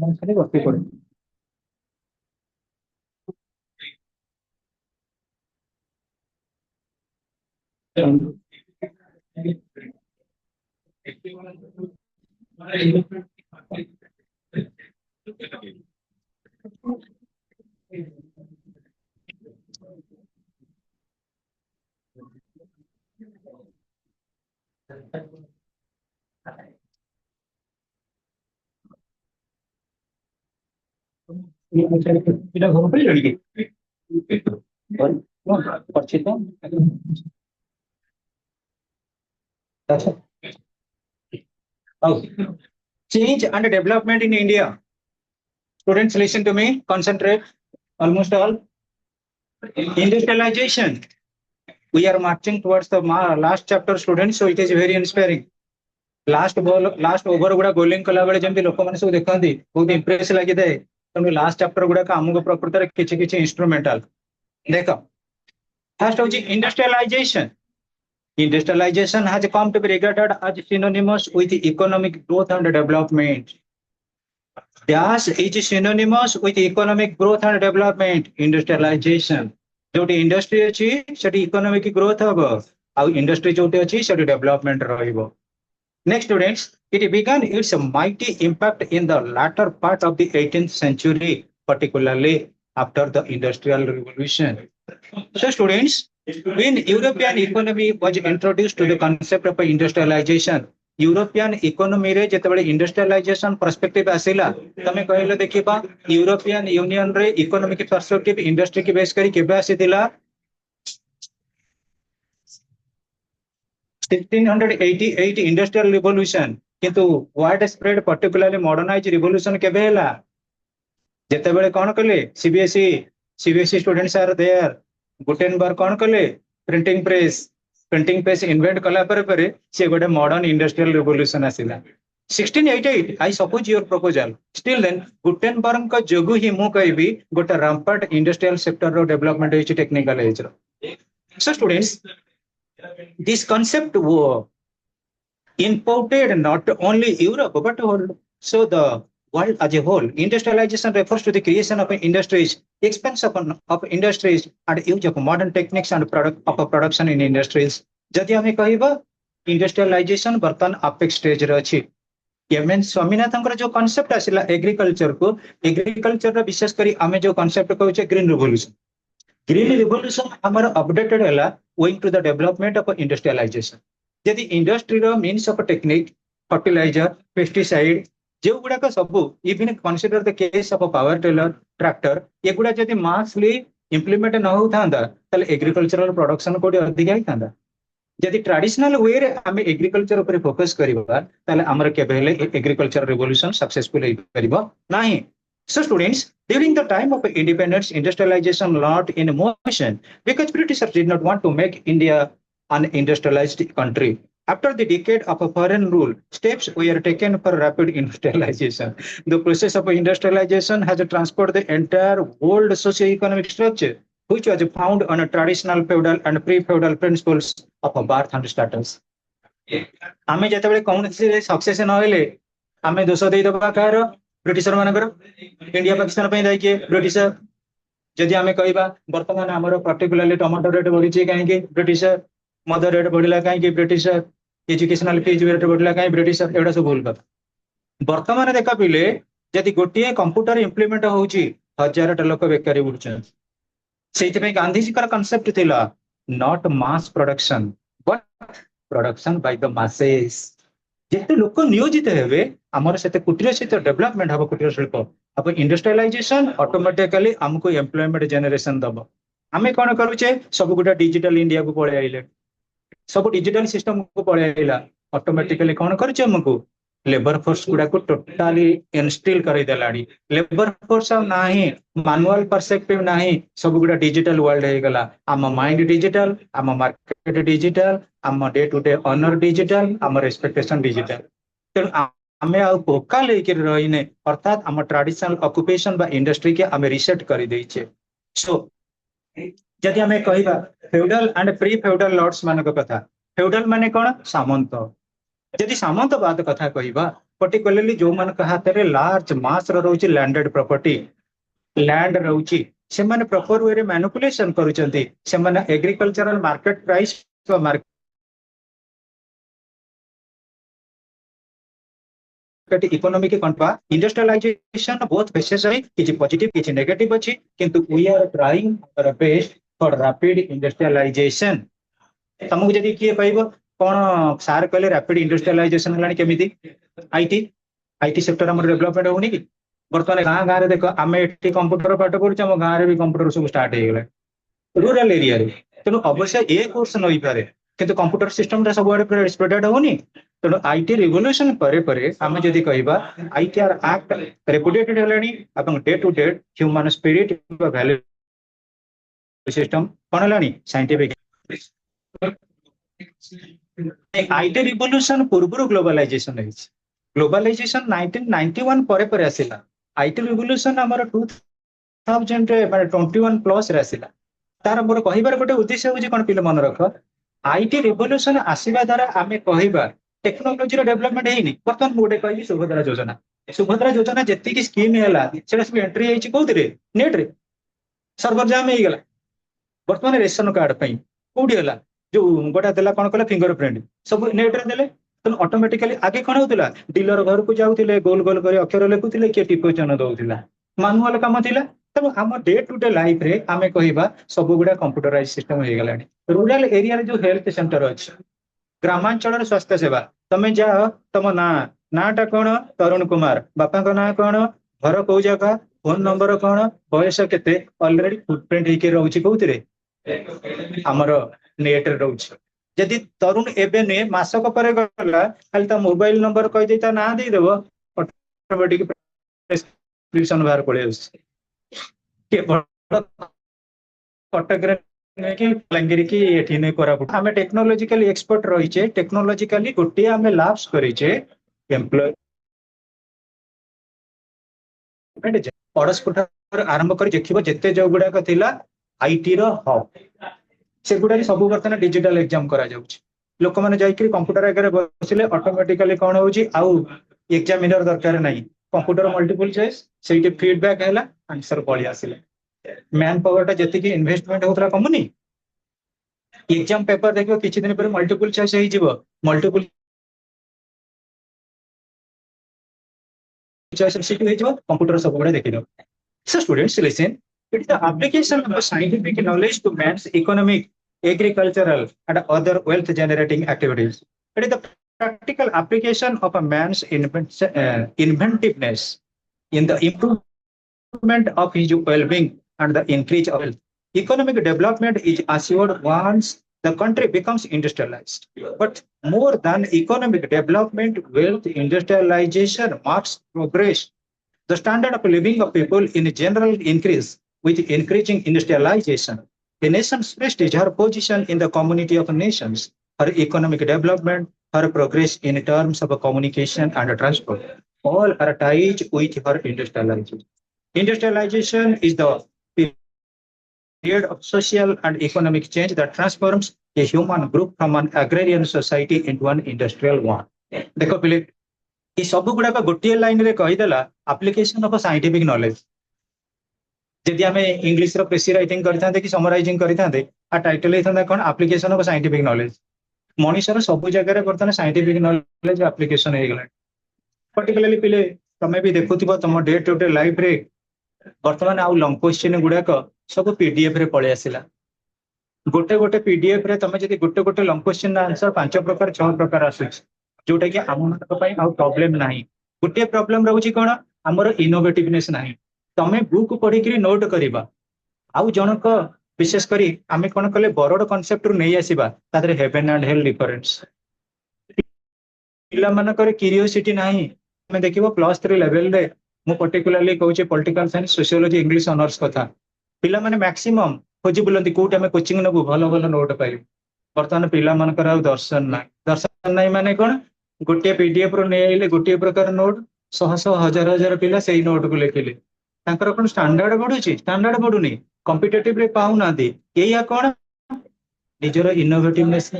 ଖାଲି ବସି ପଡେ। ପିଲା ଘର ପଡ଼ିଲାଣି କି? ଅଛି ତ। ଆଚ୍ଛା। Change and development in India. Students, listen to me. Concentrate. Almost all. Industrialization. We are marching towards the last chapter, students. So it is very inspiring. Last over गुड़ा गोलिंग कला बेले जमती लोक माने सब देखंती बहुत इंप्रेस लागि दे तमे लास्ट चैप्टर गुड़ा का हमको प्रकृति रे किछि किछि इंस्ट्रूमेंटल देखो फर्स्ट होची industrialisation. Industrialization has come to be regarded as synonymous with economic growth and development. Dash is synonymous with economic growth and development. Industrialization. जोटी इंडस्ट्री अछि सेटी इकोनॉमिक ग्रोथ हबो आ इंडस्ट्री जोटी अछि सेटी development रहइबो. Next students, it began its mighty impact in the latter part of the 18th century, particularly after the Industrial Revolution. So students, when European economy was introduced to the concept of industrialization, European economy रे जेतेबेले industrialization perspective आसिला तमे कहले देखिबा European Union रे economic perspective industry की base करी केबे आसीतिला 1688 industrial revolution किंतु widespread particularly modernized revolution केबे हला जेतेबेले कोन कले CBSE students are there. Gutenberg कोन कले प्रिंटिंग प्रेस इन्वेंट कला पर से गोटे मॉडर्न इंडस्ट्रियल रिवोल्यूशन आसिला 1688. I suppose your proposal still then Gutenberg का जोगु ही मु कहबी गोटे रैम्पार्ट इंडस्ट्रियल सेक्टर रो डेवलपमेंट होची टेक्निकल एज रो. सो स्टूडेंट्स, दिस कांसेप्ट वो imported not only Europe but also the world as a whole. Industrialization refers to the creation of industries, expansion of industries, and use of modern techniques and production in industries. जदि हमें कहबा industrialisation बर्तन apex stage रे अछि. एमएन स्वामीनाथन जो concept आसिला agriculture को agriculture रे विशेष करी हमें जो कांसेप्ट कहउछे ग्रीन रिवोल्यूशन हमर अपडेटेड हला owing to the development of industrialisation. यदि इंडस्ट्री रो means of technique fertiliser pesticide जो गुड़ाक सब even consider the case of power tiller tractor ये गुड़ा जदि मासली इंप्लीमेंट न होता ताले एग्रीकल्चरल प्रोडक्शन कोडी अधिक होता. यदि ट्रेडिशनल वे रे हमें एग्रीकल्चर ऊपर फोकस करबा ताले हमर केबे हेले एग्रीकल्चर रिवोल्यूशन सक्सेसफुल हे करबो नाही. So students, during the time of independence, industrialization lot in motion because Britishers did not want to make India an industrialized country. After the decade of foreign rule, steps were taken for rapid industrialization. The process of industrialization has transformed the entire world socio-economic structure, which was found on a traditional feudal and pre-feudal principles of birth and status. आमे जेतेबेले कौनसी success न होइले आमे दोष देई दबा car britisher मानकर India Pakistan पे दाई के ब्रिटिशर. जदि आमे कहबा वर्तमान हमर पर्टिकुलरली टमाटो रेट बढ़ी छै काहे कि ब्रिटिशर, मदर रेट बढ़िला काहे कि ब्रिटिशर, एजुकेशनल फीस रेट बढ़िला काहे ब्रिटिशर. एडा सब भूल बात. वर्तमान देखा पिले जदि गोटिए कंप्यूटर इंप्लीमेंट होउची 1000 लोक बेकारी बुडछन. सेति पे गांधी जी का कांसेप्ट थिला not mass production but production by the masses. जेते लोक नियोजित हेबे हमर सेते कुटीर शिल्प डेवलपमेंट हबो. कुटीर शिल्प अब इंडस्ट्रियलाइजेशन ऑटोमेटिकली हमको एम्प्लॉयमेंट जनरेशन दबो. आमे कोन करूचे सब गुटा डिजिटल इंडिया को पळे आइले सब डिजिटल सिस्टम को पळे आइला ऑटोमेटिकली कोन करूचे हमको लेबर फोर्स गुड़ा को टोटाली इंस्टॉल कर देलाडी. लेबर फोर्स नाही मैनुअल पर्सपेक्टिव नाही सब गुड़ा डिजिटल वर्ल्ड हे गला. आम माइंड डिजिटल, आम मार्केट डिजिटल, आम day to day honour digital, आम एक्सपेक्टेशन डिजिटल. तेणु आमे आ पोका लेके रहिने अर्थात आम ट्रेडिशनल ऑक्युपेशन बा इंडस्ट्री के आमे रिसेट कर देइछे. सो जदि आमे कहिबा feudal and pre feudal lords मानक कथा. फ्यूडल माने कोन सामंत. जदि सामंतवाद कथा कहबा पर्टिकुलरली जो मान हाथ में लार्ज मास रोचे लैंडेड प्रॉपर्टी लैंड रोचे से माने प्रॉपर वे रे मैनिपुलेशन करूचंती से माने agricultural market price market economy के कौन पा इंडस्ट्रियलाइजेशन बोथ फेसेस है किछि पॉजिटिव किछि नेगेटिव अछि किंतु we are trying our best for rapid industrialisation तुमको जदि किए पाइबो कौन सार कहले रैपिड इंडस्ट्रियलाइजेशन हलानी केमिति आईटी आईटी सेक्टर हमर डेवलपमेंट होनी कि बर्तमान गाँ गाँ रे देखो आम एटी कंप्यूटर पाठ पढ़ुचे आम गाँव भी कंप्यूटर सब स्टार्ट हो गला रूरल एरिया रे तेणु अवश्य ए कोर्स नई पारे किंतु कंप्यूटर सिस्टम टा सब आड़े स्प्रेडेड होनी तेणु आईटी रिवोल्यूशन परे आम जदि कहबा आईटीआर एक्ट रेपुटेटेड हलानी एवं day to day human spirit value system कौन हलानी साइंटिफिक आईटी रिवोल्यूशन पूर्व ग्लोबलाइजेशन ग्लोबलाइजेशन 1991 पर आसिला आईटी रिवोल्यूशन हमर 2021 प्लस रे आसिला तार मोर कहिबार गोटे उद्देश्य होची कोन पिले मन रख आईटी रिवोल्यूशन आसीबा द्वारा आमे कहिबा टेक्नोलॉजी रो डेवलपमेंट हेनी बर्तमान मोडे कहि सुभद्रा योजना जति की स्कीम हैला सेटा सब एंट्री हेची कोउतरे नेट रे सर्वर जाम हे गेला बर्तमान रेशन कार्ड पई कोडी हैला जो गोटा देला कौन कहला फिंगरप्रिंट सब नेट रे देले तो ऑटोमेटिकली आगे कौन होता डीलर घर को जाऊे गोल गोल कर अक्षर लिखुले किए टिपोचन दौला मानुआल कम थिला तेणु आम डे टू डे लाइफ रे आमे कहिबा सब गुडा कंप्यूटराइज सिस्टम हो गलानी रूरल एरिया रे जो हेल्थ सेंटर अछि ग्रामांचल स्वास्थ्य सेवा तमे जा तम नाटा कौन तरुण कुमार बापा का ना कौन घर को जगह फोन नंबर कौन बयस केते ऑलरेडी फुटप्रिंट होके रहउछि कोउतरे हमर नेट रे रहउछि जदि तरुण एबे ने मासक पर गला खाली ता मोबाइल नंबर कहि दे ता ना दे देबो ऑटोमेटिक प्रिस्क्रिप्शन बाहर पड़े के कटक रे कि लंगिरी की एठी ने कोरापुट हमें टेक्नोलॉजिकली एक्सपर्ट रही छे टेक्नोलॉजिकली गोटे हमें लैब्स करी छे एम्प्लॉय पड़ोस कोठा आरंभ कर देखिबो जते जो गुडा को थिला आईटी रो हब से गुडा सब बर्तन डिजिटल एग्जाम करा जाउछ लोक माने जाई कि कंप्यूटर आगे बसिले ऑटोमेटिकली कोन होउची आउ एग्जामिनर दरकार नाही कंप्यूटर मल्टीपल चॉइस सेठी फीडबैक हैला आंसर पळी आसिले मैन पावर टा जति की इन्वेस्टमेंट होतला कमनी एग्जाम पेपर देखियो किछि दिन पर मल्टीपल चॉइस हे जिवो मल्टीपल चॉइस सीट हे जिवो कंप्यूटर सब गुडा देखिलो so students listen it is the application of scientific knowledge to man's economic, agricultural, and other wealth generating activities. It is the practical application of a man's inventiveness in the improvement of his well-being and the increase of wealth. Economic development is assured once the country becomes industrialized. But more than economic development, wealth industrialization marks progress. The standard of living of people in general increase with increasing industrialization. A nation's prestige, her position in the community of nations, her economic development, her progress in terms of communication and transport, all are tied with her industrialization. Industrialization is the period of social and economic change that transforms a human group from an agrarian society into an industrial one. देखो पिले ये सब गुड़ाक गोटे line रे कहीदेला application of scientific knowledge जदि आम English प्रेसी writing करते कि समराइजिंग करते आ टाइटल होता कौन एप्लिकेशन ऑफ साइंटिफिक नॉलेज मनीषर सब जगह बर्तमान साइंटिफिक नॉलेज एप्लिकेशन हो गला पर्टिकुलरली पिले तमे भी देखुथिबो तुम डे टू डे लाइफ रे बर्तमान आउ लॉन्ग क्वेश्चन गुड़ाक सब पीडीएफ रे पळे आसिला गोटे गोटे पीडीएफ रे तमे जदि गोटे गोटे लॉन्ग क्वेश्चन आंसर 5 प्रकार 6 प्रकार आसुछ जोटा कि आम मनक पई आउ प्रॉब्लम नाही गोटे प्रॉब्लम रहउची कोन हमर इनोवेटिवनेस नाही तमे बुक पढ़ी कि नोट करबा आउ जनक विशेष करी आमे कोन कले बरोड कांसेप्ट रु नै आसीबा तादरे हेवन एंड हेल डिफरेंस पिला मनकर क्यूरियोसिटी नाही तमे देखिबो +3 लेवल रे मु पर्टिकुलरली कहूचे political science sociology English honours कथा पिला माने मैक्सिमम खोजी बुलंती कोट आमे कोचिंग नबु भलो भलो नोट पाइ वर्तमान पिला मनकर आ दर्शन नाही माने कोन गोटे पीडीएफ रु नै आइले गोटे प्रकार नोट शह शह हजार हजार पिला सेही नोट को लेखिले तांकर कोन स्टैंडर्ड बढ़ुची स्टैंडर्ड बढ़ुनी कॉम्पिटिटिव रे पाउ नादी एया कोन निजर इनोवेटिवनेस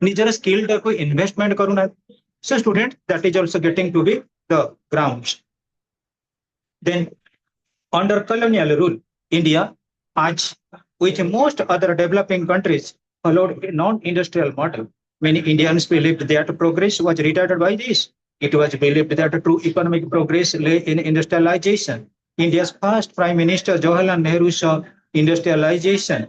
निजर स्किल टा को investment करूना So student, that is also getting to be the grounds. Then under colonial rule, India, as with most other developing countries, followed a non-industrial model. Many Indians believed that progress was retarded by this. It was believed that true economic progress lay in industrialization. India's first Prime Minister Jawaharlal Nehru saw industrialization.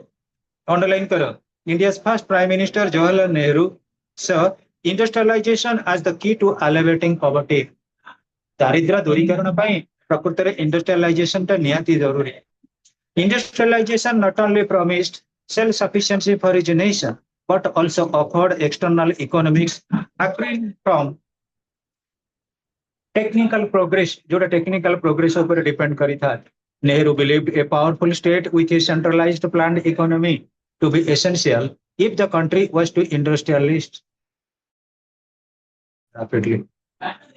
Underline karo. India's first Prime Minister Jawaharlal Nehru saw industrialization as the key to alleviating poverty. ଦାରିଦ୍ର୍ୟ ଦୂରୀକରଣ ପାଇଁ ପ୍ରକୃତରେ ଇଣ୍ଡଷ୍ଟ୍ରିଆଲାଇଜେସନ ଟା ନିହାତି ଜରୁରୀ. Industrialization not only promised self-sufficiency for his nation, but also offered external economics accruing from technical progress, जोटा technical progress ऊपर depend करिथा. Nehru believed a powerful state with a centralized planned economy to be essential if the country was to industrialize rapidly.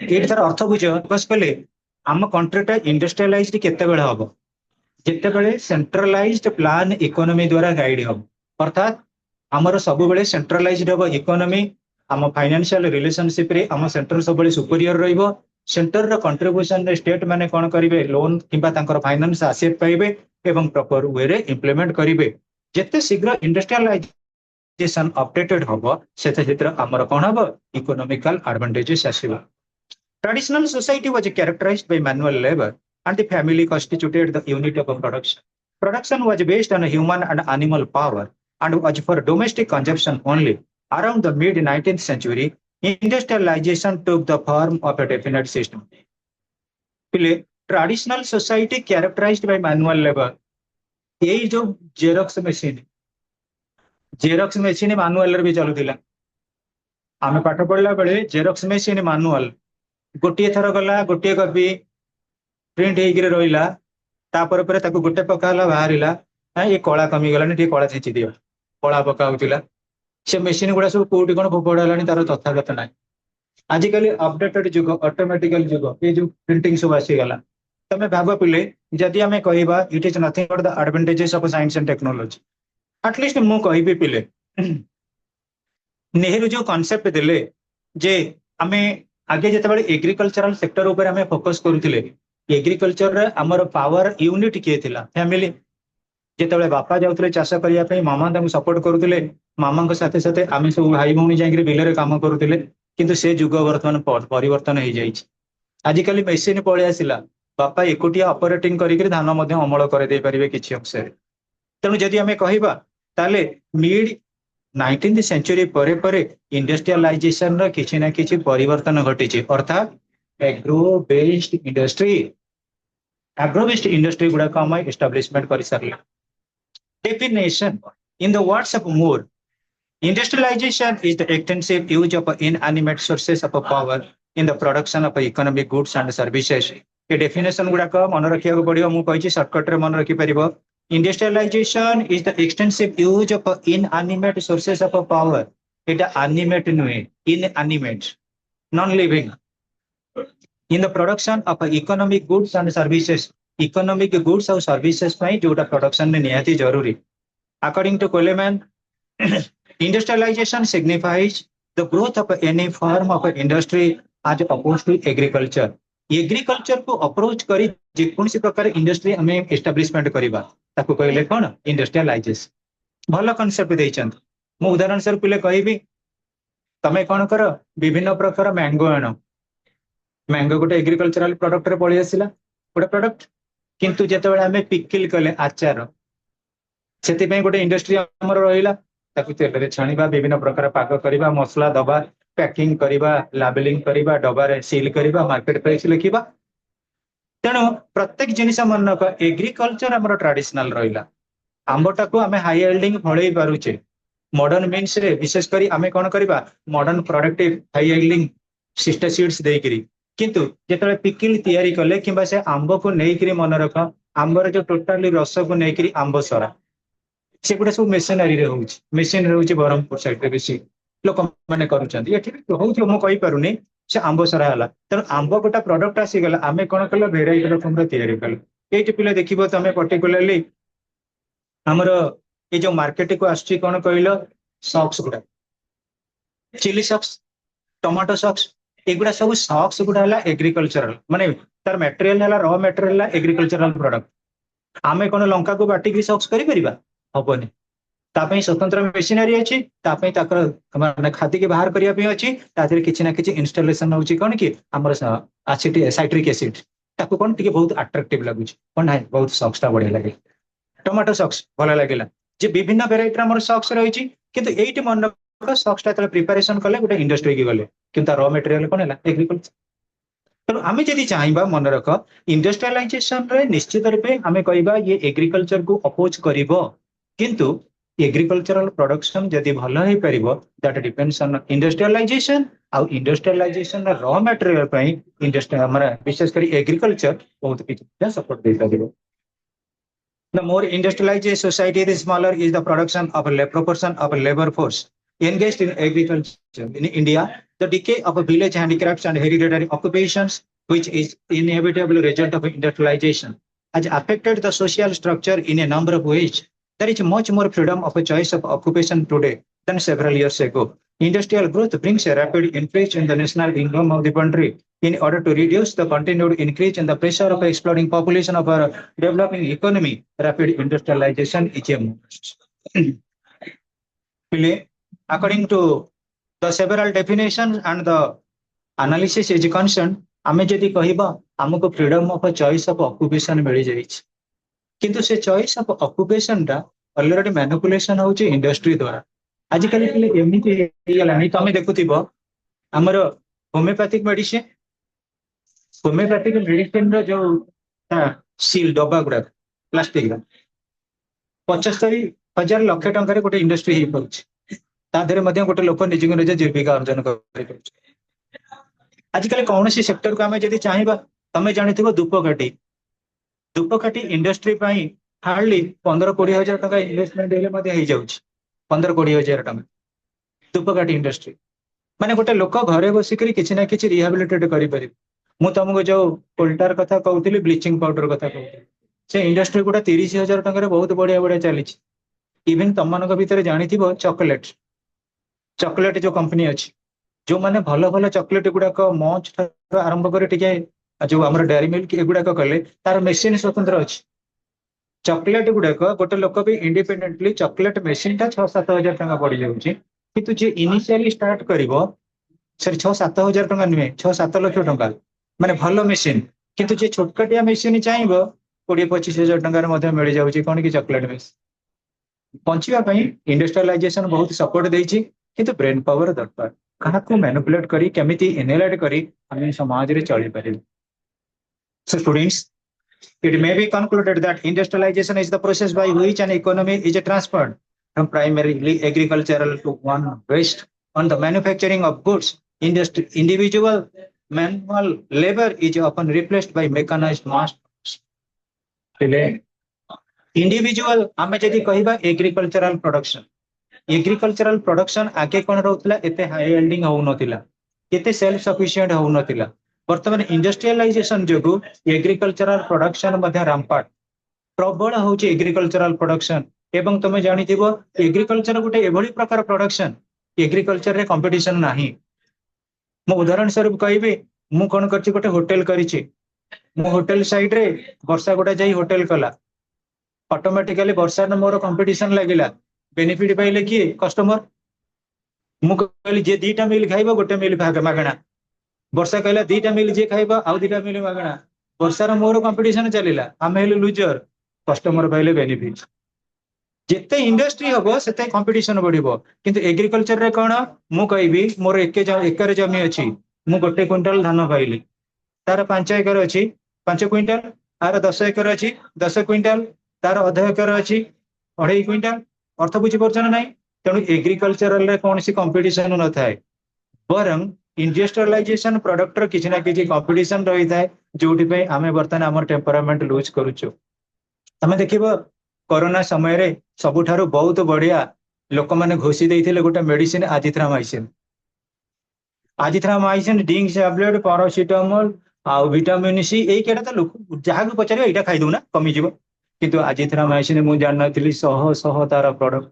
ଏଇଠି ତାର ଅର୍ଥ ବୁଝ bus କଲେ ଆମ କଣ୍ଟ୍ରିଟା ଇଣ୍ଡଷ୍ଟ୍ରିଆଲାଇଜ୍ଡ କେତେବେଳେ ହବ ଯେତେବେଳେ ସେଣ୍ଟ୍ରାଲାଇଜ୍ଡ ପ୍ଲାନ୍ ଇକୋନୋମି ଦ୍ୱାରା ଗାଇଡ୍ ହବ ଅର୍ଥାତ୍ ଆମର ସବୁବେଳେ ସେଣ୍ଟ୍ରାଲାଇଜ୍ଡ ହବ ଇକୋନୋମି ଆମ ଫାଇନାନ୍ସିଆଲ ରିଲେସନସିପ ରେ ଆମ ସେଣ୍ଟର ସବୁବେଳେ ସୁପରିୟର ରହିବ ସେଣ୍ଟରର କଣ୍ଟ୍ରିବ୍ୟୁସନ ରେ ଷ୍ଟେଟ ମାନେ କଣ କରିବେ ଲୋନ କିମ୍ବା ତାଙ୍କର ଫାଇନାନ୍ସ ଆସେଟ ପାଇବେ ଏବଂ ପ୍ରପର ୱେରେ ଇମ୍ପ୍ଲିମେଣ୍ଟ କରିବେ ଯେତେ ଶୀଘ୍ର ଇଣ୍ଡଷ୍ଟ୍ରିଆଲାଇଜେସନ ଅପଡେଟେଡ ହବ ସେତେ ଶୀଘ୍ର ଆମର କଣ ହବ ଇକୋନୋମିକାଲ ଆଡଭାଣ୍ଟେଜେସ୍ ଆସିବ. Traditional society was characterized by manual labor and the family constituted the unit of production. Production was based on human and animal power and was for domestic consumption only. Around the mid-19th century, industrialization took the form of a definite system. Traditional society characterized by manual labor. यही जो xerox machine manual भी चलुथिला आमे पाठ पढ़ला बेले xerox machine manual गोटे थर गला गोटे कपी प्रिंट होकर रहा तापर पर ताको गोटे पकाला बाहरिला ये कला कमी गलानी टे कला छेची दियो कला पकाउतिला से मशीन गुडा सब कोठी कोन फोपड़ालानी तार तथागत नाही. आजिकली अपडेटेड जुग ऑटोमेटिकल जुग ये जो प्रिंटिंग सब आसी गला तमे भाबो पिले जदि हमें कहबा it is nothing but the advantages of science and technology at least मु कहबी पिले नेहरू जो कांसेप्ट देले जे हमें आगे जिते एग्रीकल्चरल सेक्टर ऊपर हमें फोकस करूले एग्रीकल्चर रे हमर पावर यूनिट किए थिला फैमिली जिते बापा जाउतले चाष करिया पे मामा तांको सपोर्ट करूले मामा साथे साथे आमे सब भाई भौणी जाइकरी बिलरे काम करूले किंतु से जुग वर्तमान परिवर्तन हो जाइछि. आजिकली मेसिन पळे आसिला बापा एकोटिया ऑपरेटिंग करिकरी धान मध्ये अमल करे दे परिबे किछि अंश तेणु जदि हमें कहबा ताले मिड 19th सेंचुरी परे परे इंडस्ट्रियलाइजेशन रा किछि ना किछि परिवर्तन घटिछि अर्थात एग्रो बेस्ड इंडस्ट्री गुडा को हम एस्टाब्लिशमेंट कर सारला. Definition in the words of more industrialization is the extensive use of inanimate sources of power in the production of economic goods and services. ये डेफिनेशन गुडा को मन रखिया पड़ियो मु कहिछि शॉर्टकट रे मन रखि परिबो. Industrialization is the extensive use of inanimate sources of power. It animate नुहे inanimate non-living in the production of economic goods and services. Economic goods और services ପାଇଁ जोटा production ने निहाती जरूरी. According to Coleman, industrialization signifies the growth of any form of industry as opposed to agriculture. Agriculture को approach करी जेकोसी प्रकार industry हमें एस्टाब्लिशमेंट करिबा ताको कहले कोन इंडस्ट्रियलाइजेशन. भलो कांसेप्ट देइछन. मु उदाहरण सर पिले कहबी तमे कोन करो विभिन्न प्रकार मैंगो आनो मैंगो गोटे एग्रीकल्चरल प्रोडक्ट रे पळि आसिला गोटे प्रोडक्ट किंतु जेतेबेले हमें पिकिल कले आचार सेति पय गोटे इंडस्ट्री हमर रहिला ताकु तेल रे छाणीबा विभिन्न प्रकार पाक करिबा मसला दबा पैकिंग करिबा लाबेलिंग करिबा डबा रे सील करिबा मार्केट प्राइस लिखिबा. तेणु प्रत्येक जिनिस मनक एग्रीकल्चर हमर ट्रेडिशनल रहिला आंबटा को हमें हाई यील्डिंग फळेई पारुचे मॉडर्न मीन्स रे विशेष करी हमें कोन करिबा modern productive high yielding sister seeds देकरी किंतु जेतले पिकिल तयारी कले किबा से आंब को नेकरी मन रख आंबर जो टोटली रस को नेकरी आंब सरा से गुडा सब मेशिनरी रे होउची मेशिन रहउची बरहमपुर साइड रे बेसी लोक माने करूचंदी एठी होउची मो कहि पारुनी से आंब सरा हला त आंब गोटा प्रोडक्ट आसी गला हमें कोन कल वेराइटी रकम रे तयारी कल एठी पिले देखिबो तमे पर्टिकुलरली हमर ए जो मार्केट को आछी कोन कहिलो सॉक्स गुडा चिली सॉक्स टोमेटो सॉक्स एगुड़ा सब सक्स गुड़ा है एग्रीकल्चरल माने तार मटेरियल है रॉ मटेरियल है एग्रीकल्चरल प्रोडक्ट आमे कोन लंका को बाटिक सक्स करि परिबा हबनी तापई स्वतंत्र मेशिनरी अछि तापई ताकर माने खादी के बाहर करिया पे अछि तातिर किछि ना किछि इंस्टॉलेशन होछि कोन कि हमर एसिड साइट्रिक एसिड ताको कोन टिके बहुत अट्रैक्टिव लागुछि कोन है बहुत सक्स ता बढ़िया लागे टोमेटो सक्स भल लागिला जे विभिन्न वेराइटी हमर सक्स रहिछि किंतु एइट मन सक्स ता तले प्रिपरेशन कले गोटे इंडस्ट्री की गले किंतु रॉ मटेरियल कोन है एग्रीकल्चर तेणु आम जदि चाहिए मन रख इंडस्ट्रियलाइजेशन रे निश्चित रूपे आम कहवा ये एग्रीकल्चर को अपोज करिवो किंतु एग्रीकल्चरल प्रोडक्शन जदि भल हो पारिबो दैट डिपेंड्स ऑन इंडस्ट्रियलाइजेशन आउ इंडस्ट्रियलाइजेशन रॉ मटेरियल पई इंडस्ट्री हमरा विशेष करी एग्रीकल्चर बहुत किछ सपोर्ट दे पारिबो The more industrialized society, the smaller is the production of a proportion of a labor force engaged in agriculture. In India, the decay of village handicrafts and hereditary occupations, which is inevitable result of industrialization, has affected the social structure in a number of ways. There is much more freedom of a choice of occupation today than several years ago. Industrial growth brings a rapid increase in the national income of the country. In order to reduce the continued increase in the pressure of exploding population of our developing economy, rapid industrialization is a must. According to the several definitions and the analysis is concerned, आमे जदि कहबा हमको freedom of choice of occupation मिल जाइछ किंतु से choice of occupation टा already manipulation होची इंडस्ट्री द्वारा आजिकल एमती हेगलानी तमे देखुथिबो हमर होमियोपैथिक मेडिसिन रो जो सील डब्बा गुडा प्लास्टिक 75,000 लक्ष टंका गोटे इंडस्ट्री हो पारुछि ता देरे मध्ये गोटे लोक निज निज जीविका अर्जन कर आजिकल कौन सी सेक्टर को आमे जदि चाहिबा तमे जानिथिबो धूपकाठी इंडस्ट्री पाई हार्डली 15-20 हजार टका इन्वेस्टमेंट हेले मध्ये हे जाउछि 15-20 हजार टका धूपकाठी इंडस्ट्री माने गोटे लोक घरे बसिकरी किछि ना किछि रिहैबिलिटेट करि परिबो मु तुमको जो कोल्टार कथा कहूली ब्लीचिंग पाउडर कथा कहूली से इंडस्ट्री गुड़ा 30,000 टंका बहुत बढ़िया बढ़िया चली इवन तुम मान भितर जानी चॉकलेट जो कंपनी अच्छी जो मैंने भल भल चॉकलेट गुड़ाक मंच आरंभ कर जो आम डेयरी मिल्क एगुड़ाक कले तार मेसीन स्वतंत्र अच्छी चॉकलेट गुड़ाक गोटे लोक भी इंडिपेंडेंटली चॉकलेट मेसीन टा 6-7 हजार टंका पड़ जाऊँगी किंतु जे इनिशियली स्टार्ट करिवो सर 6-7 हजार टंका नुहे 6-7 लाख टंका माने भल मेसीन किंतु जे छोटकाटिया मेसीन चाहिए 20-25 हजार टंका मिल जाऊँगी कौन कि चॉकलेट मेसीन बंचापी इंडस्ट्रियलाइजेशन बहुत सपोर्ट देछि किंतु ब्रेन पावर दरकार क्या मैनिपुलेट करी केमिति एनालाइज करी हम समाज रे चली परिबे So students, it may be concluded that industrialization is the process by which an economy is transferred from primarily agricultural to one based on the manufacturing of goods. Individual manual labor is often replaced by mechanized mass. Individual आमे जदि कहबा agricultural production आगे कौन रोला एते high yielding हो नथिला एते self sufficient हो नथिला वर्तमान इंडस्ट्रियलाइजेशन जो एग्रीकल्चरल प्रोडक्शन मध्ये रामपाट प्रबल होची एग्रीकल्चरल प्रोडक्शन एवं तुम जानिथिबो एग्रीकल्चर गोटे एभली प्रकार प्रोडक्शन एग्रीकल्चर रे कंपटीशन नाही मो उदाहरण स्वरूप कहबे मु कोन करछि गोटे होटल करिछि मो होटल साइड रे वर्षा गोटा जाई होटल कला ऑटोमेटिकली वर्षा न मोर कंपटीशन लागिला बेनिफिट पाइले किए कस्टमर मु कहली जे दीटा मिल खाइबो गोटे मिल भाग मागणा वर्षा कहला दीटा मिल जे खाइबो आउ दीटा मिल मागणा वर्षार मोर कंपटीशन चलिला आमे हेले लूजर कस्टमर पाइले बेनिफिट जिते इंडस्ट्री हबो सेते कंपटीशन बढ़िबो किंतु एग्रीकल्चर रे कोन मु कहबी मोर एकर जमी अछि मु गोटे क्विंटल धान पाइली तार 5 एकर अछि 5 क्विंटल आर 10 एकर अछि 10 क्विंटल तार आधा एकर अछि 2.5 क्विंटल अर्थ बुझी पारछन नाही तेणु एग्रीकल्चरल रे कौन सी कंपटीशन न थाए बरं इंडस्ट्रियलाइजेशन प्रोडक्ट रो किछि ना किछि कंपटीशन रही थाए जोठी पे आमे बर्तन हमर टेम्परामेंट लूज करूछु तमे देखिबो कोरोना समय रे सबुठारो बहुत बढ़िया लोक माने घोषि देइथिले गोटे मेडिसिन आजिथ्रामाइसिन डिंग टैबलेट पैरासिटामोल आ विटामिन सी एई केटा त लोक जहा को पचारे एटा खाइ दउ ना कमी जीवो किंतु आजिथ्रामाइसिन मु जान नथिली 100 तार प्रोडक्ट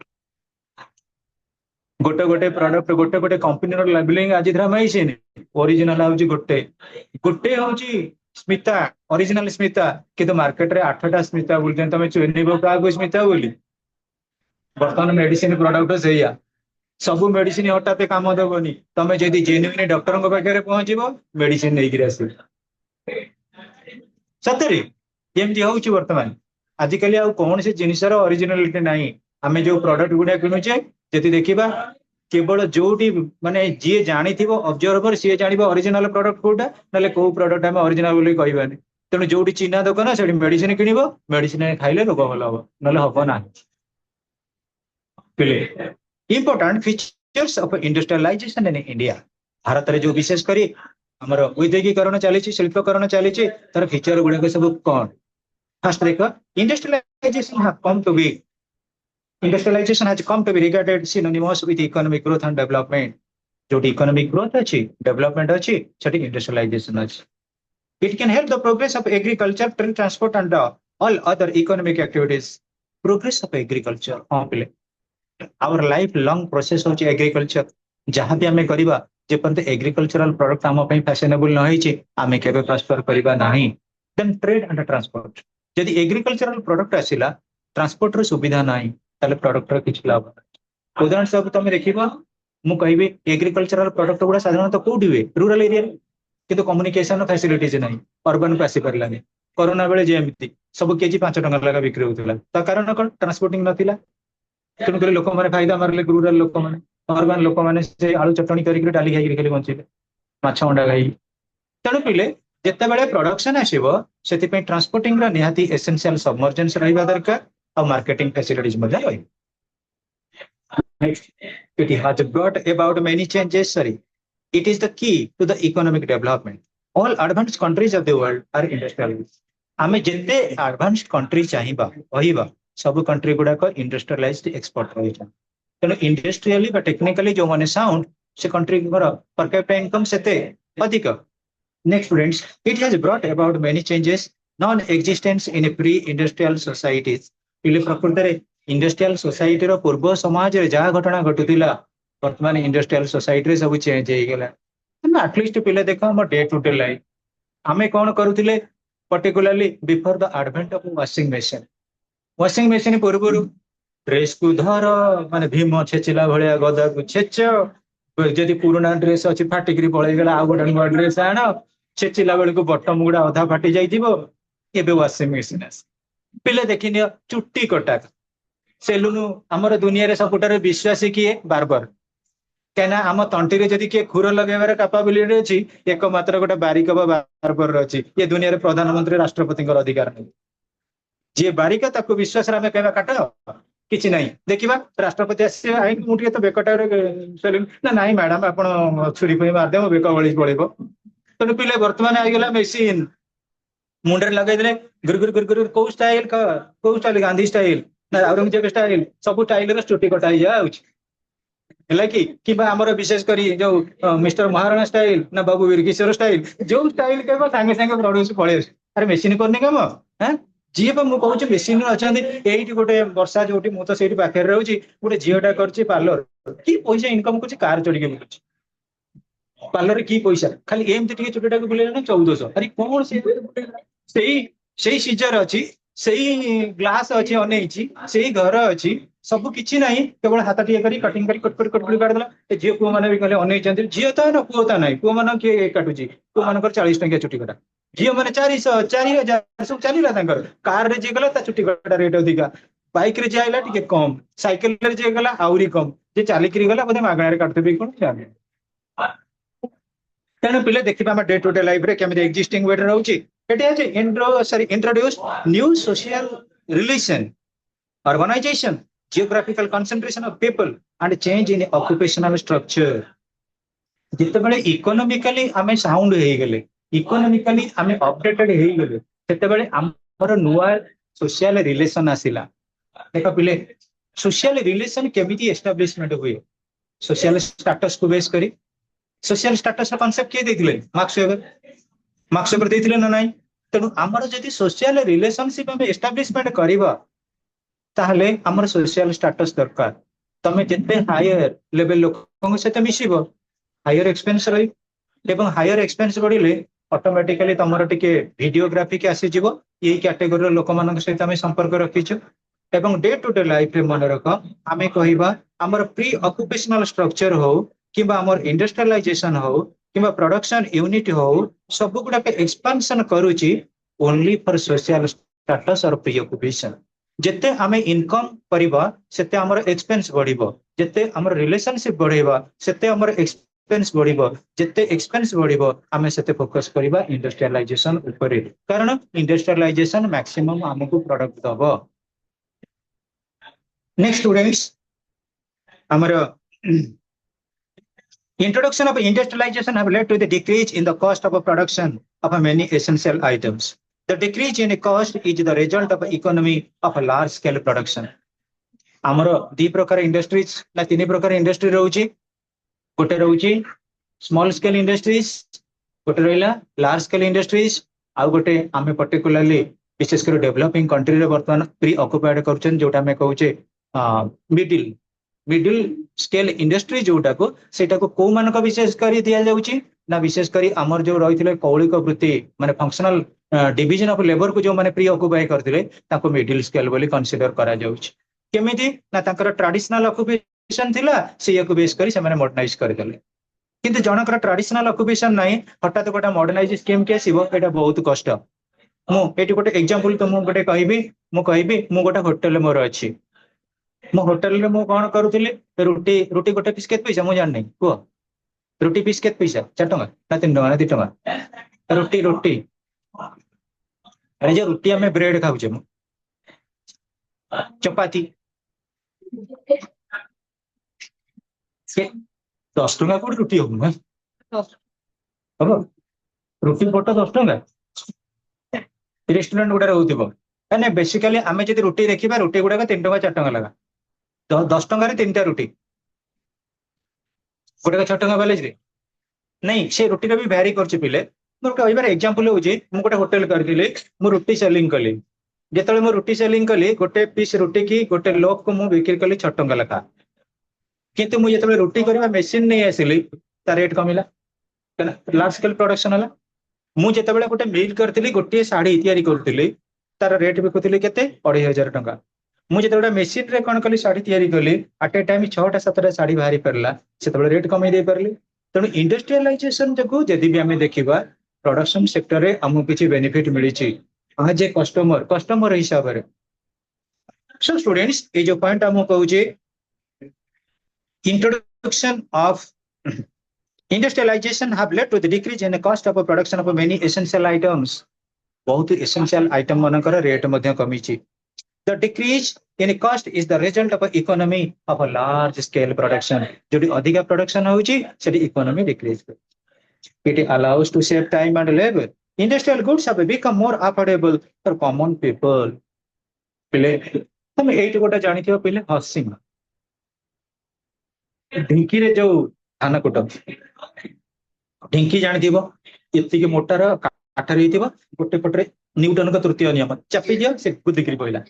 गोटे गोटे प्रोडक्ट गोटे गोटे कंपनी लेबलिंग आज धरामाइछे ओरिजिनल हूँ गोटे गोटे हूँ स्मिता ओरिजिनल स्मिता किंतु मार्केट रे 8टा स्मिता बोलते तुम चिन्ह क्या स्मिता बोली बर्तमान मेडिसिन प्रोडक्ट से सब मेडिसिन हठात काम दबनी तुम जदि जेन्युइन डॉक्टर पाखे पहुंचब मेडिसिन नहीं आस सतरे एमती हूँ बर्तमान आजिकल कौन से जिनसर ओरिजिनालिटी नहीं आम जो प्रोडक्ट गुड़ा किणुचे जदि देखा केवल जोटी माने जी जानी ऑब्जर्वर सी जान ओरिजिनल प्रोडक्ट कोटा ना कौ प्रोडक्ट आम ओरिजिनल बोली कहबानी तेणु जो चिन्हा दुकान से मेडिसिन किणव मेडिसिन खाइले रोग भल हम ना हम ना important features of industrialisation in India Bharat में जो विशेषकर आमर औद्योगिकरण चली शिल्पकरण चली तार फीचर गुड़ाक सब कौन फर्स्ट देख industrialisation has come to be regarded synonymous with economic growth and development जो इकोनॉमिक ग्रोथ अच्छी डेवलपमेंट अच्छी सेठी इंडस्ट्रियलाइजेशन अच्छी it can help the progress of agriculture trade transport and all other economic activities progress of agriculture हां पिले our life long process होची agriculture जहां भी हमें करबा जे परंतु एग्रीकल्चरल प्रोडक्ट हम पई फैशनेबल न होईची हमें केबे प्रॉस्पर करबा नाही देन ट्रेड एंड ट्रांसपोर्ट यदि एग्रीकल्चरल प्रोडक्ट आसिला ट्रांसपोर्ट रो सुविधा नाही ताले प्रोडक्ट रो किछ लाभ उदाहरण सब तुम देखिबा मु कहबी एग्रीकल्चरल प्रोडक्ट गुड़ा साधारणतः कोठी हुए रूरल एरिया किंतु कम्युनिकेशन फैसिलिटीज नहीं अर्बन को आसी पारलानी कोरोना बेले जेमती सब केजी 5 टका लगा बिक्री होतला ता कारण कोन ट्रांसपोर्टिंग नथिला तेणु कर लोक मैंने फायदा मारले रूरल लोक मैंने अर्बन लोक मैंने से आलू चटणी करके डाली खाई खाली बंचिले माछ अंडा खाई तेणु पिले जिते बड़े प्रोडक्शन आसो से ट्रांसपोर्टिंग निहाती एसेंशियल सबमर्जेंस रहा दरकार और marketing facilities Next, it has brought about many changes. Sorry, it is the key to the economic development. All advanced countries of the world are industrialized. आमे जिते advanced country चाहिबा कहिबा सब country गुडा को industrialised export रही है तेणु industrially बा technically जो माने साउंड से कंट्री पर कैपिटा इनकम सेते अधिक next students it has brought about many changes non existence in pre industrial societies पिले प्रकृति रे इंडस्ट्रियल सोसाइटी रो पूर्व समाज रे जहा घटना घटुतिला वर्तमान इंडस्ट्रियल सोसाइटी रे सब चेंज हो गेला एटलिस्ट पिले देखो हम डे टू डे लाइफ आमे कोन करूतिले particularly before the advent of washing machine पूर्व ड्रेस को धर माने भीम छेचिला भलिया गदा को छेच जदि पुराना ड्रेस अच्छी फाटिकी पलि गला आ गोटे नुआ ड्रेस आण छेचिला बेलू बटम गुड़ा अधा फाटी जाइथिबो एबे वाशिंग मशीन आस पिले देखिनियो चुट्टी कटा सेलुन आमर दुनिया रे सबुठारे विश्वासी किए बार्बर कहना आम तंटी रे जदि किए खुर लगेबार कैपेबिलिटी अछि एकमात्र गोटे बारिक बार्बर अछि ये दुनिया रे प्रधानमंत्री राष्ट्रपति अधिकार नहीं जी बारिक ताको विश्वास रे कहबा काट किछि नहीं देखिबा राष्ट्रपति आसी आई मुठिए तो बेकटा सेलुन ना नहीं मैडम आपण छुरी पे मार दे मो बेक बळी पळेबो तने पिले वर्तमान आ गेला मेसिन मुंडर लगे देले गुर गुर गुर गुर को स्टाइल गांधी स्टाइल ना औरंगजेब स्टाइल सब स्टाइल रे चुटी कटाई जाउछ है कि आमर विशेष करी जो मिस्टर महाराणा स्टाइल ना बाबू वीर किशोर स्टाइल जो स्टाइल कहबो संगे संगे प्रोड्यूस पळे अरे मेसिन करनी काम हैं जी मु कहूँ मेसिन अच्छा ये गोटे वर्षा जो मुझे से पाखे रही गोटे झीटा कर पार्लर कि पैसा इनकम कर कार चढ़ी बुलूँ पार्लर की पैसा खाली एमती चुटीटा को बुलेगा 1400 अरे कौन से सीजर अच्छी से ग्लास अच्छी अनैची से घर अच्छी सब किसी ना केवल हाथ टी कर कटिंग कर काटदेला झील पुओ मैंने भी कहले अनैती झील तो ना पुओ तो ना पुओ मान किए काटुची पुओ मान 40 टंकिया चुटी कटा झील मैंने 400 4000 सब चलला कार रे जी गला चुटी कटा रेट अधिका बाइक रे जाइला टिके कम साइकिल रे जे गला आउरी कम जे चालिक गला बोधे मागणार काटते कौन जाने तेणु पिले देखिबा हम डे टू डे लाइफ रे केमि एक्जिस्टिंग वेट रहउची एटी अछि introduce new social relation urbanisation geographical concentration of people and change in occupational structure जिते बळे इकोनॉमिकली आमे साउंड हे गेले इकोनॉमिकली आमे अपडेटेड हे गेले सेते बळे हमर नुवा सोशल रिलेशन आसिला देखा पिले सोशल रिलेशन केमिति एस्टैब्लिशमेंट हुए सोशल स्टेटस को बेस करी सोशल स्टेटस कांसेप्ट किए देथिले मार्क्स वेबर देथिले ना नाही तेणु आमर जदि सोशल रिलेशनशिप आमे एस्टैब्लिशमेंट करबा ताहले आमर सोशल स्टेटस दरकार ତମେ ଯେତେ ହାୟର ଲେଭେଲ ଲୋକଙ୍କ ସହିତ ମିଶିବ ହାୟର ଏକ୍ସପେନ୍ସ ରହିବ ଏବଂ ହାୟର ଏକ୍ସପେନ୍ସ ବଢିଲେ ଅଟୋମେଟିକାଲି ତମର ଟିକେ ଭିଡିଓଗ୍ରାଫିକ ଆସିଯିବ ଏଇ କ୍ୟାଟେଗୋରୀର ଲୋକମାନଙ୍କ ସହିତ ଆମେ ସମ୍ପର୍କ ରଖିଛୁ ଏବଂ ଡେ ଟୁ ଡେ ଲାଇଫରେ ମନେ ରଖ ଆମେ କହିବା ଆମର ପ୍ରି ଅକୁପେସନାଲ ଷ୍ଟ୍ରକ୍ଚର ହଉ କିମ୍ବା ଆମର ଇଣ୍ଡଷ୍ଟ୍ରିଆଲାଇଜେସନ ହଉ କିମ୍ବା ପ୍ରଡକ୍ସନ ୟୁନିଟ ହଉ ସବୁ ଗୁଡାକ ଏକ୍ସପାନସନ କରୁଛି only for social status or pre occupation ଯେତେ ଆମେ ଇନକମ କରିବା ସେତେ ଆମର ଏକ୍ସପେନ୍ସ ବଢିବ ଯେତେ ଆମର ରିଲେସନସିପ ବଢେଇବା ସେତେ ଆମର ଏକ୍ସପେନ୍ସ ବଢିବ ଯେତେ ଏକ୍ସପେନ୍ସ ବଢିବ ଆମେ ସେତେ ଫୋକସ କରିବା ଇଣ୍ଡଷ୍ଟ୍ରିଆଲାଇଜେସନ ଉପରେ କାରଣ ଇଣ୍ଡଷ୍ଟ୍ରିଆଲାଇଜେସନ ମ୍ୟାକ୍ସିମମ୍ ଆମକୁ ପ୍ରଡକ୍ଟ ଦବ ନେକ୍ସଟ ଷ୍ଟୁଡେଣ୍ଟସ ଆମର introduction of industrialization have led to the decrease in the cost of production of many essential items. The decrease in cost is the result of economy of a large scale production. ଆମର ଦି ପ୍ରକାର industries ନା ତିନି ପ୍ରକାର industry ରହୁଛି ଗୋଟେ ରହୁଛି small scale industries ଗୋଟେ ରହିଲା ଲାର୍ଜ ସ୍କେଲ ଇଣ୍ଡଷ୍ଟ୍ରିଜ ଆଉ ଗୋଟେ ଆମେ ପର୍ଟିକୁଲାରଲି ବିଶେଷ କରି ଡେଭଲପିଂ କଣ୍ଟ୍ରିରେ ବର୍ତ୍ତମାନ ପ୍ରି ଅକୁପାଏଡ କରୁଛନ୍ତି ଯୋଉଟା ଆମେ କହୁଛେ ମିଡିଲ ମିଡିଲ ସ୍କେଲ ଇଣ୍ଡଷ୍ଟ୍ରି ଯୋଉଟାକୁ ସେଇଟାକୁ କୋଉମାନଙ୍କ ବିଶେଷ କରି ଦିଆଯାଉଛି ନା ବିଶେଷ କରି ଆମର ଯୋଉ ରହିଥିଲେ କୌଳିକ ବୃତ୍ତି ମାନେ ଫଙ୍କସନାଲ ଡିଭିଜନ ଅଫ ଲେବରକୁ ଯୋଉମାନେ ପ୍ରି ଅକୁପାଏ କରିଥିଲେ ତାଙ୍କୁ ମିଡିଲ ସ୍କେଲ ବୋଲି କନସିଡର କରାଯାଉଛି କେମିତି ନା ତାଙ୍କର ଟ୍ରାଡିସନାଲ ଅକୁପେସନ ଥିଲା ସେଇଆକୁ ବେଶ କରି ସେମାନେ ମଡର୍ଣ୍ଣାଇଜ କରିଦେଲେ କିନ୍ତୁ ଜଣଙ୍କର ଟ୍ରାଡିସନାଲ ଅକୁପେସନ ନାହିଁ ହଠାତ୍ ଗୋଟେ ମଡର୍ଣ୍ଣାଇଜ ସ୍କିମ୍ କି ଆସିବ ଏଇଟା ବହୁତ କଷ୍ଟ ମୁଁ ଏଇଠି ଗୋଟେ ଏକ୍ସାମ୍ପଲ ତମକୁ ଗୋଟେ କହିବି ମୁଁ ଗୋଟେ ହୋଟେଲ ମୋର ଅଛି ମୋ ହୋଟେଲରେ ମୁଁ କଣ କରୁଥିଲି ରୁଟି ରୁଟି ଗୋଟେ ପିସ୍ କେତେ ପଇସା ମୁଁ ଜାଣିନି କୁହ ରୁଟି ପିସ୍ କେତେ ପଇସା 4 ଟଙ୍କା ନା 3 ଟଙ୍କା ନା 2 ଟଙ୍କା ରୁଟି ରୁଟି ଆରେ ଯୋଉ ରୁଟି ଆମେ ବ୍ରେଡ ଖାଉଛେ ଚପାତି 10 ଟଙ୍କା କୋଉଠି ରୁଟି ହବ ହବ ରୁଟି ଗୋଟା 10 ଟଙ୍କା ରେଷ୍ଟୁରାଣ୍ଟ ଗୁଡା ରହୁଥିବ ମାନେ ବେସିକାଲି ଆମେ ଯଦି ରୁଟି ଦେଖିବା ରୁଟି ଗୁଡାକ 3 ଟଙ୍କା 4 ଟଙ୍କା ଲେଖା 10 ଟଙ୍କାରେ 3ଟା ରୁଟି ଗୋଟେ 6 ଟଙ୍କା ବାଲେଜରେ ନାଇଁ ସେ ରୁଟିଟା ବି ଭ୍ୟାରି କରୁଛି ପିଲେ ମୋର କହିବାର ଏକ୍ସାମ୍ପଲ ହଉଛି ମୁଁ ଗୋଟେ ହୋଟେଲ କରିଥିଲି ମୁଁ ରୁଟି ସେଲିଂ କଲି ଯେତେବେଳେ ମୁଁ ରୁଟି ସେଲିଂ କଲି ଗୋଟେ ପିସ୍ ରୁଟି କି ଗୋଟେ ଲୋକକୁ ମୁଁ ବିକ୍ରି କଲି 6 ଟଙ୍କା ଲେଖା କିନ୍ତୁ ମୁଁ ଯେତେବେଳେ ରୁଟି କରିବା ମେସିନ ନେଇ ଆସିଲି ତା ରେଟ୍ କମିଲା ଲାର୍ଜ ସ୍କେଲ ପ୍ରଡକ୍ସନ ହେଲା ମୁଁ ଯେତେବେଳେ ଗୋଟେ ମିଲ୍ କରିଥିଲି ଗୋଟିଏ ଶାଢୀ ତିଆରି କରୁଥିଲି ତାର ରେଟ୍ ବିକୁଥିଲି କେତେ 2500 ଟଙ୍କା ମୁଁ ଯେତେବେଳେ ମେସିନରେ କଣ କଲି ଶାଢୀ ତିଆରି କଲି ଆଟ୍ ଏ ଟାଇମ 6ଟା 7ଟା ଶାଢୀ ବାହାରି ପାରିଲା ସେତେବେଳେ ରେଟ୍ କମେଇ ଦେଇ ପାରିଲି ତେଣୁ ଇଣ୍ଡଷ୍ଟ୍ରିଆଲାଇଜେସନ ଯୋଗୁ ଯଦି ବି ଆମେ ଦେଖିବା ପ୍ରଡକ୍ସନ ସେକ୍ଟରରେ ଆମକୁ କିଛି ବେନିଫିଟ ମିଳିଛି ଆଜ ଏ କଷ୍ଟମର ହିସାବରେ ସୋ ଷ୍ଟୁଡେଣ୍ଟସ ଏଇ ଯୋଉ ପଏଣ୍ଟ ମୁଁ କହୁଛି introduction of industrialization have led to the decrease in the cost of production of many essential items बहुत essential item ମାନଙ୍କର ରେଟ୍ ମଧ୍ୟ କମିଛି the decrease in cost is the result of economy of a large scale production ଯୋଉଠି ଅଧିକା production ହଉଛି ସେଠି economy decrease it allows to save time and labor industrial goods have become more affordable for common people ପିଲେ ତମେ ଏଇଠି ଗୋଟେ ଜାଣିଥିବ ପିଲେ ହସିଂ ଢିଙ୍କିରେ ଯୋଉ ଧାନ କୁଟନ୍ତି ଢିଙ୍କି ଜାଣିଥିବ ଏତିକି ମୋଟାର କାଠରେ ହେଇଥିବ ଗୋଟେ ପଟରେ ନ୍ୟୁଟନଙ୍କ ତୃତୀୟ ନିୟମ ଚାପି ଦିଅ ସେ କୁଦିକିରି ପଇଲା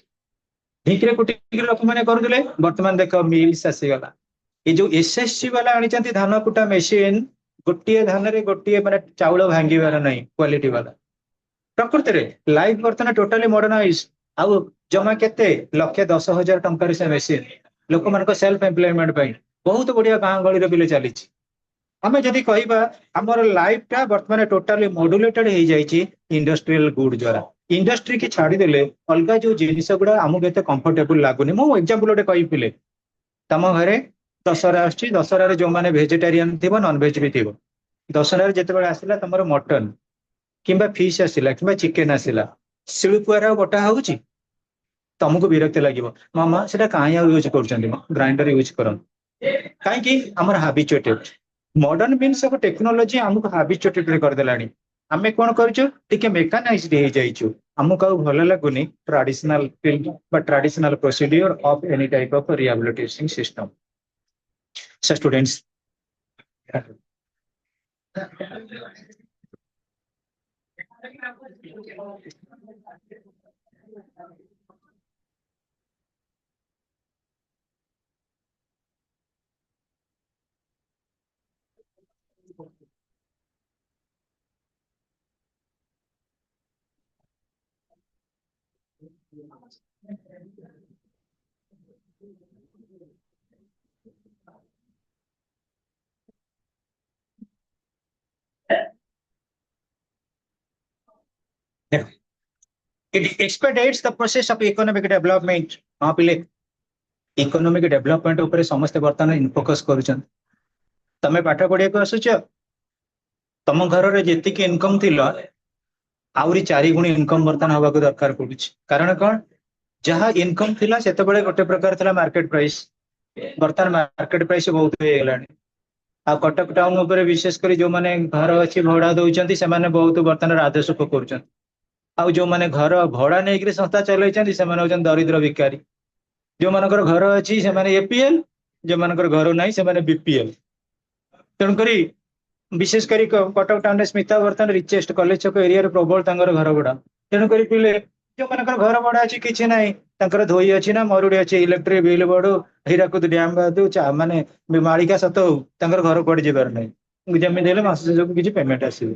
ଢିଙ୍କିରେ କୁଟିକିରି ଲୋକମାନେ କରୁଥିଲେ ବର୍ତ୍ତମାନ ଦେଖ ମିଲ୍ସ ଆସିଗଲା ଏ ଯୋଉ ଏସଏସସି ବାଲା ଆଣିଛନ୍ତି ଧାନ କୁଟା ମେସିନ ଗୋଟିଏ ଧାନରେ ଗୋଟିଏ ମାନେ ଚାଉଳ ଭାଙ୍ଗିବାର ନାହିଁ କ୍ୱାଲିଟି ବାଲା ପ୍ରକୃତରେ ଲାଇଫ ବର୍ତ୍ତମାନ ଟୋଟାଲି ମଡର୍ଣ୍ଣାଇଜ ଆଉ ଜମା କେତେ 1,10,000 ଟଙ୍କାରେ ସେ ମେସିନ ଲୋକମାନଙ୍କ ସେଲ୍ଫ ଏମ୍ପ୍ଲୟମେଣ୍ଟ ପାଇଁ ବହୁତ ବଢିଆ ଗାଁ ଗହଳିରେ ବିଲେ ଚାଲିଛି ଆମେ ଯଦି କହିବା ଆମର ଲାଇଫଟା ବର୍ତ୍ତମାନ ଟୋଟାଲି ମଡୁଲେଟେଡ ହେଇଯାଇଛି ଇଣ୍ଡଷ୍ଟ୍ରିଆଲ ଗୁଡ ଦ୍ୱାରା ଇଣ୍ଡଷ୍ଟ୍ରି କି ଛାଡିଦେଲେ ଅଲଗା ଯୋଉ ଜିନିଷ ଗୁଡା ଆମକୁ ଏତେ କମ୍ଫର୍ଟେବୁଲ ଲାଗୁନି ମୁଁ ଏକ୍ସାମ୍ପଲ ଗୋଟେ କହିଥିଲେ ତମ ଘରେ ଦଶହରା ଆସୁଛି ଦଶହରାରେ ଯୋଉମାନେ ଭେଜିଟେରିଆନ ଥିବ ନନଭେଜ ବି ଥିବ ଦଶହରାରେ ଯେତେବେଳେ ଆସିଲା ତମର ମଟନ କିମ୍ବା ଫିସ୍ ଆସିଲା କିମ୍ବା ଚିକେନ ଆସିଲା ଶିଳୁପୁଆରେ ଆଉ ବଟା ହଉଛି ତମକୁ ବିରକ୍ତି ଲାଗିବ ମାମା ସେଟା କାହିଁ ଆଉ ୟୁଜ କରୁଛନ୍ତି ଗ୍ରାଇଣ୍ଡର ୟୁଜ କରନ୍ତୁ କାହିଁକି ଆମର ହାବିଚୁଏଟେଡ ମଡର୍ଣ୍ଣ ମିନ୍ସ ଅଫ ଟେକ୍ନୋଲୋଜି ଆମକୁ ହାବିଚୁଏଟେଡ କରିଦେଲାଣି ଆମେ କଣ କରୁଛୁ ଟିକେ ମେକାନାଇଜଡ ହେଇଯାଇଛୁ ଆମକୁ ଆଉ ଭଲ ଲାଗୁନି ଟ୍ରାଡିସନାଲ ଫିଲ୍ଡ ବା traditional procedure of any type of rehabilitation system so students It expedites the process of economic development. हाँ पिले इकोनॉमिक डेवलपमेंट ऊपर समस्त बर्तमान इन फोकस करूछन तमे पाठ पढ़िया को आसुच तम घर रे जेतिक इनकम थिला आउरी 4 गुण इनकम बर्तमान हवा को दरकार पड़ुछ कारण कौन जहाँ इनकम थिला सेते बेले गोटे प्रकार थिला मार्केट प्राइस बर्तमान मार्केट प्राइस बहुत हो गेलानी आ कटक टाउन ऊपर विशेष कर जो माने घर अछि भड़ा दउचंती से माने बहुत बर्तमान राजस्व करूछन आ जो माने घर भड़ा नेकरी संस्था चलैछंती से माने होचन दरिद्र भिखारी जो मानकर घर अछि से माने एपीएल जो मानकर घर नाही से माने बीपीएल तेणु करी विशेष करी कटक टाउन स्मिता बर्तमान रिचेस्ट कॉलेज छक एरिया रे प्रबल तांगर घर भड़ा तेणु करी पिले जो मानकर घर भड़ा अछि किछि नाही तांकर धोई अछि ना मरुडी अछि इलेक्ट्रिक बिल बडो हीराकुद डैम बादू चा माने मालिका सत हो तांकर घर पड़ जेबार नाही जमी देले मास जो किछि पेमेंट आसीबो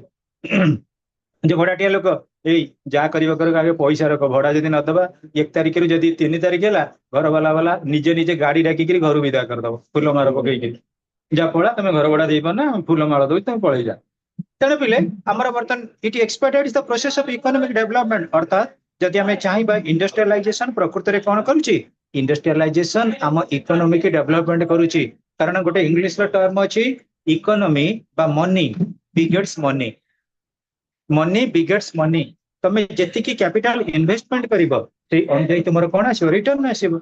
जो भड़ाटिया लोक एई जा करबा कर आगे पैसा रख भड़ा जदि न दबा 1 तारिख रु जदि 3 तारिख ହେଲା घर वाला निजे निजे गाड़ी डाकी घर विदा करदब फूल मार पकईकि जा पड़ा तुम घर भड़ा दे पाना फूल माल दो तुम पलि जा तेणु पिले आमर बर्तमान it expected the process of economic development अर्थात जदि आम चाहिए इंडस्ट्रियलाइजेशन प्रकृत में कौन करुच्ची इंडस्ट्रियलाइजेशन आम इकोनॉमिक डेवलपमेंट करुच्ची कारण गोटे इंग्लिश टर्म अच्छी इकोनॉमी बा money begets money money begets money तमे जेतिकी कैपिटल इन्वेस्टमेंट करिवो से अनुଯାयी तुमर कोन आसीबो रिटर्न आसीबो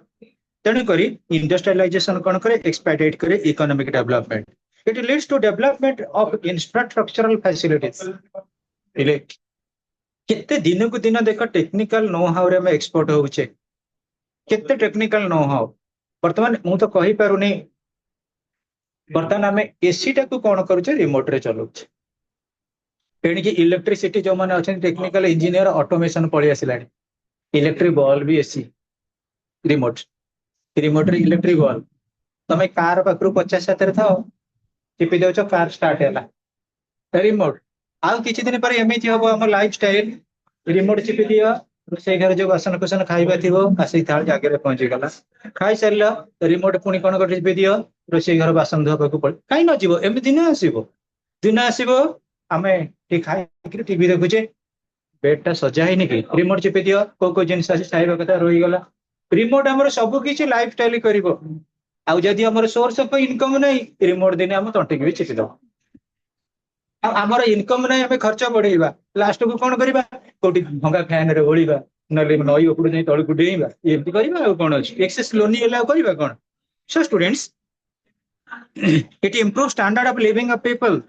तेणु करी इंडस्ट्रियलाइजेशन कोन करे एक्सपेक्टेड करे economic development it leads to development of infrastructural facilities इले केते दिन को दिन देख टेक्निकल नो हाउ रे में एक्सपोर्ट होउचे केते टेक्निकल नो हाउ वर्तमान मु तो कहि पारुनी वर्तमान आमे एसी टा को कोन करूचे रिमोट रे चलाउचे तेणिकी इलेक्ट्रिसिटी जो मैंने अच्छा टेक्निकल इंजीनियर ऑटोमेशन पलि आसला इलेक्ट्रिक बल्ब भी एसी रिमोट रिमोट रे इलेक्ट्रिक बल्ब तमे कार पाखरु 50-70 था टिपि देउछ कार स्टार्ट हैला रिमोट आउ किछि दिन पर एमिति हबो हम लाइफस्टाइल रिमोट चिपि दियो रोषेई घर जो बासन कुसन खाइबा थिबो आसी थाल जागे रे पहुंची गला खाई सरला रिमोट पुनी कोन कर चिपि दियो रोषेई घर बासन धोबा को पड़ काई न जीवो एमिति न आसीबो दिन आसीबो आमे ठीक खाई टीवी देखुचे बेड टा सजा है कि रिमोट चिपि दियो को जिनस आसी खाइबा कथा रही गला रिमोट हमर सब किछि लाइफस्टाइल करिवो आउ जदि हमर सोर्स ऑफ इनकम नै रिमोट दिने हम तंटे भी चिपि दो आमर इनकम नै हमें खर्च बढ़ेबा लास्ट को कोन करबा कोटी भंगा फैन रे ओळीबा नले नई उपड़ नै तळ को डेइबा एमति करबा आ कोन अछि एक्सेस लोनी एला करबा कोन so students it improve standard of living of people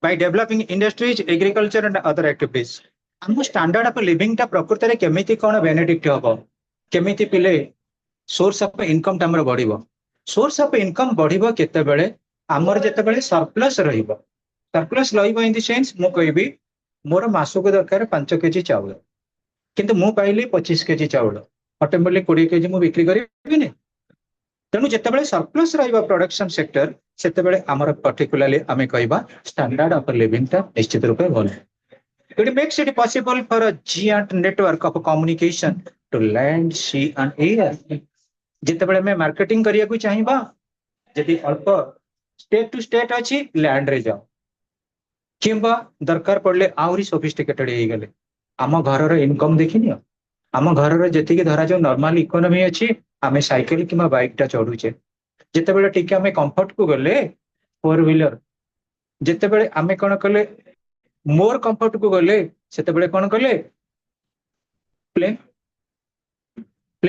by developing industries agriculture and other activities हम स्टैंडर्ड ऑफ लिविंग टा प्रकृत रे केमिति कोन बेनिफिट हबो केमिति पिले सोर्स ऑफ इनकम टा हमर बढ़िबो सोर्स ऑफ इनकम बढ़िबो केते बेले हमर जेते बेले सरप्लस रहिबो इन द सेंस मु कहबी मोर मासु को दरकार 5 केजी चावल किंतु मु पाइली 25 केजी चावल ऑटोमेटिकली 20 केजी मु बिक्री करिबि ने तेणु जिते बड़े सरप्लस रहिबा प्रोडक्शन सेक्टर सेते बेले हमर पर्टिकुलरली आमे कहबा स्टैंडर्ड ऑफ लिविंग ता निश्चित रूपे भल it makes it possible for a giant network of communication to land sea and air जिते बड़े में मार्केटिंग करिया को चाहिबा जदि अल्प स्टेट टू स्टेट अछि लैंड रे जाओ किंबा दरकार पड़ले आउरी सोफिस्टिकेटेड हे गेले आम घर रो इनकम देखिनियो आम घर रो जेति के धरा जो नॉर्मल इकोनॉमी अछि आमे साइकिल किंबा बाइक टा चढ़ुचे जिते बेले टिके आमे कंफर्ट को गले 4 व्हीलर जिते बेले आमे कोन कले मोर कंफर्ट को गले सेते बेले कोन कले प्लेन